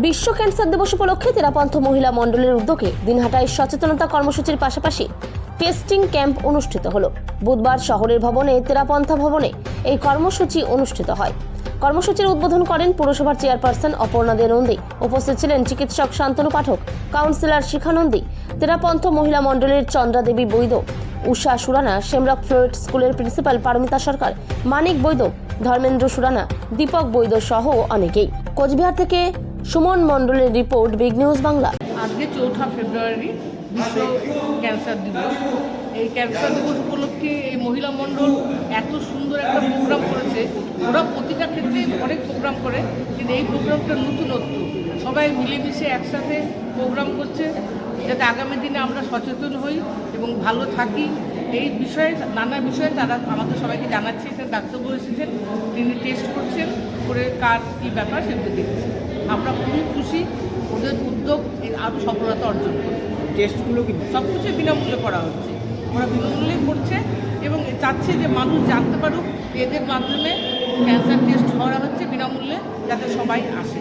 বিশ্ব ক্যান্সার দিবস উপলক্ষে তেরাপন্থ মহিলা মণ্ডলের উদ্যোগে দিনহাটায় সচেতনতা কর্মসূচির পাশাপাশি টেস্টিং ক্যাম্প অনুষ্ঠিত হলো। বুধবার শহরের ভবনে তেরাপন্থা ভবনে এই কর্মসূচি অনুষ্ঠিত হয়। কর্মসূচির উদ্বোধন করেন পুরসভার চেয়ারপারসন অপর্ণা দে নন্দী। উপস্থিত ছিলেন চিকিৎসক শান্তনু পাঠক, কাউন্সিলর শিখা নন্দী, তেরাপন্থ মহিলা মণ্ডলের চন্দ্রা দেবী বৈদ্য, উষা সুরানা, শেমরক ফ্লোয়েট স্কুলের প্রিন্সিপাল পারমিতা সরকার, মানিক বৈদ্য, ধর্মেন্দ্র সুরানা, দীপক বৈদ্য সহ অনেকেই। কোচবিহার থেকে সুমন মণ্ডলের রিপোর্ট, বিগ নিউজ বাংলা। আজকে 4 ফেব্রুয়ারি বিশ্ব ক্যান্সার দিবস। এই ক্যান্সার দিবস উপলক্ষে এই মহিলা মণ্ডল এত সুন্দর একটা প্রোগ্রাম করেছে। ওরা প্রতিটা ক্ষেত্রে অনেক প্রোগ্রাম করে, কিন্তু এই প্রোগ্রামটা নতুনত্ব। সবাই মিলেমিশে একসাথে প্রোগ্রাম করছে যাতে আগামী দিনে আমরা সচেতন হই এবং ভালো থাকি। এই বিষয়ে নানা বিষয়ে তারা আমাদের সবাইকে জানাচ্ছে। এখানে ডাক্তারবাবু এসেছেন, তিনি টেস্ট করছেন, করে কার কী ব্যাপার সেগুলো দেখছেন। আমরা খুবই খুশি, ওদের উদ্যোগ আরও সফলতা অর্জন করে। টেস্টগুলো কিন্তু সব কিছু বিনামূল্যে করা হচ্ছে, ওরা বিনামূল্যে করছে এবং চাচ্ছে যে মানুষ জানতে পারুক এদের মাধ্যমে ক্যান্সার টেস্ট করা হচ্ছে বিনামূল্যে, যাতে সবাই আসে।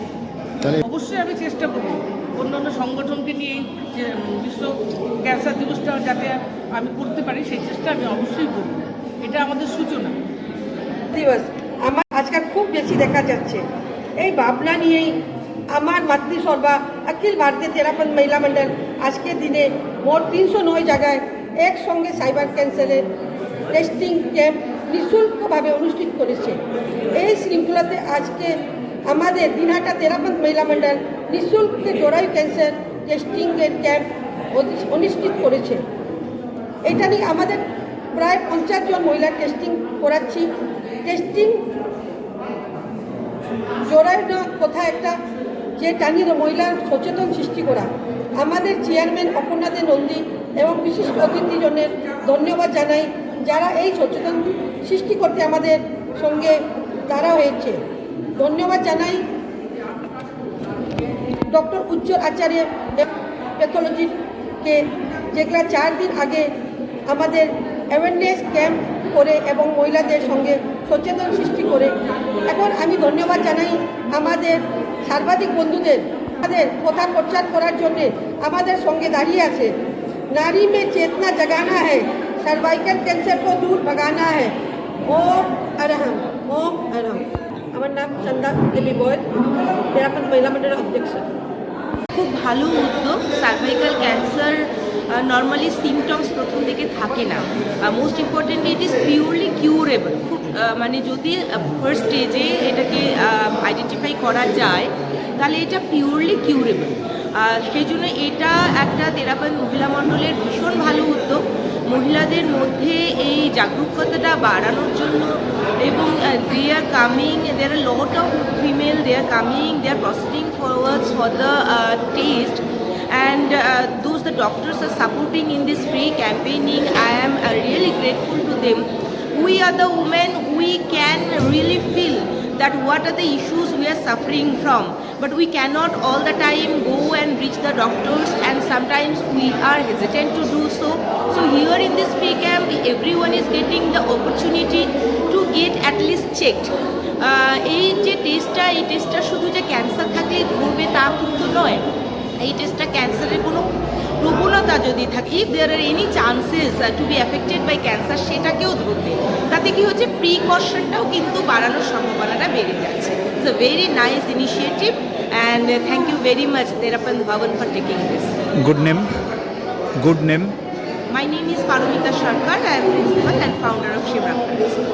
অবশ্যই আমি চেষ্টা করব অন্যান্য সংগঠনকে নিয়ে যে বিশ্ব ক্যান্সার দিবসটা যাতে আমি করতে পারি, সেই চেষ্টা আমি অবশ্যই করব। এটা আমাদের সূচনা দিবস আমার আজকাল খুব বেশি দেখা যাচ্ছে। এই ভাবনা নিয়েই আমার মাতৃসভা অখিল ভারতীয় তেরাপন্থ মহিলা মণ্ডল আজকের দিনে মোট 309 জায়গায় একসঙ্গে সাইবার ক্যান্সারের টেস্টিং ক্যাম্প নিঃশুল্কভাবে অনুষ্ঠিত করেছে। এই শৃঙ্খলাতে আজকে আমাদের দিনহাটা তেরাপন্থ মহিলা মণ্ডল নিঃশুল্ক জরায়ু ক্যান্সার টেস্টিংয়ের ক্যাম্প অনুষ্ঠিত করেছে। এটা নিয়ে আমাদের প্রায় 50 জন মহিলা টেস্টিং করাচ্ছি। টেস্টিং জোড়ায় না কোথা একটা যে টানিয়ে মহিলার সচেতন সৃষ্টি করা। আমাদের চেয়ারম্যান অপর্ণা দে নন্দী এবং বিশিষ্ট অতিথিজনের ধন্যবাদ জানাই, যারা এই সচেতন সৃষ্টি করতে আমাদের সঙ্গে তারা হয়েছে। ধন্যবাদ জানাই ডক্টর উজ্জ্বল আচার্য প্যাথোলজিকে, যেগুলা 4 দিন আগে আমাদের অ্যাওয়ারনেস ক্যাম্প করে এবং মহিলাদের সঙ্গে সচেতন সৃষ্টি করে। এখন আমি ধন্যবাদ জানাই আমাদের সাংবাদিক বন্ধুদের, আমাদের কথা প্রচার করার জন্যে আমাদের সঙ্গে দাঁড়িয়ে আছে। নারী মে চেতনা জাগানা হ্যায়, সার্ভাইকাল ক্যান্সার কো দূর ভাগানা হ্যায়। ওম আরহাম, ওম আরহাম। আমার নাম চন্দ্রা দেবী বৈদ্য, তেরাপন্থ মহিলা মণ্ডলের অধ্যক্ষ। খুব ভালো উদ্যোগ। সার্ভাইকাল ক্যান্সার নর্মালি সিমটমস প্রথম থেকে থাকে না। Most importantly it is purely curable. খুব মানে যদি ফার্স্ট স্টেজে এটাকে আইডেন্টিফাই করা যায় তাহলে এটা পিওরলি কিউরেবল। সেই জন্য এটা একটা তেরাপন্থ মহিলা মণ্ডলের ভীষণ ভালো উদ্যোগ। মহিলাদের মধ্যে এই জাগরুকতাটা বাড়ানোর জন্য এবং they are coming, there are lot of female, they are coming, they are proceeding forwards for the test, and those the doctors are supporting in this free campaigning. I am really grateful to them. We are the women, we can really feel that what are the issues we are suffering from, but we cannot all the time go and reach the doctors, and sometimes we are hesitant to do so. So here in this free camp everyone is getting the opportunity to get at least checked. এই যে টেস্টটা শুধু যে cancer থাকলেই ধরবে তা কিন্তু নয়। এই টেস্টটা ক্যান্সারের কোনো প্রবণতা যদি থাকে, if there are any chances to be affected by cancer, সেটাকেও ধরবে। তাতে কি হচ্ছে, প্রিকশনটাও কিন্তু বাড়ানোর সম্ভাবনাটা বেড়ে যাচ্ছে। It's a very nice initiative and thank you very much Terapanth Bhavan for taking this. Good name my name is Paramita Sarkar. I am principal and founder of Shamrock Floret school.